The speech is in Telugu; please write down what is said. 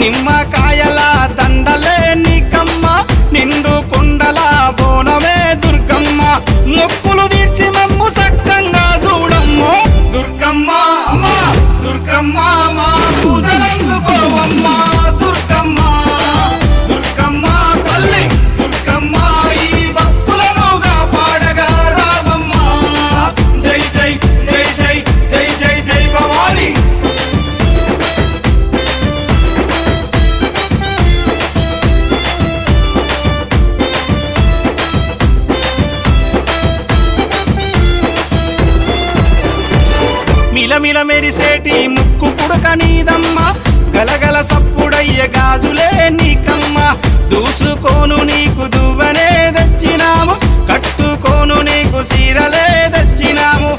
నిమ్మకాయల దండలే నీకమ్మ నిండు కుండల బోనమే దుర్గమ్మ మొక్కులు తీర్చి మమ్ము సక్కంగా చూడమ్మో దుర్గమ్మ అమ్మా దుర్గమ్మ మా పూజలందుకోవమ్మ దుర్గమ్మ దుర్గమ్మ తల్లి దుర్గమ్మ ఈ భక్తులనుగా పాడగా రావమ్మ జై జై జై జై జై జై జై భవాని మిలమిల మెరిసేటి ముక్కు పుడక నీదమ్మ గలగల సప్పుడయ్య గాజులే నీకమ్మ దూసుకోను నీకు దువ్వనే తెచ్చినాము కట్టుకోను నీకు సీరలే తెచ్చినాము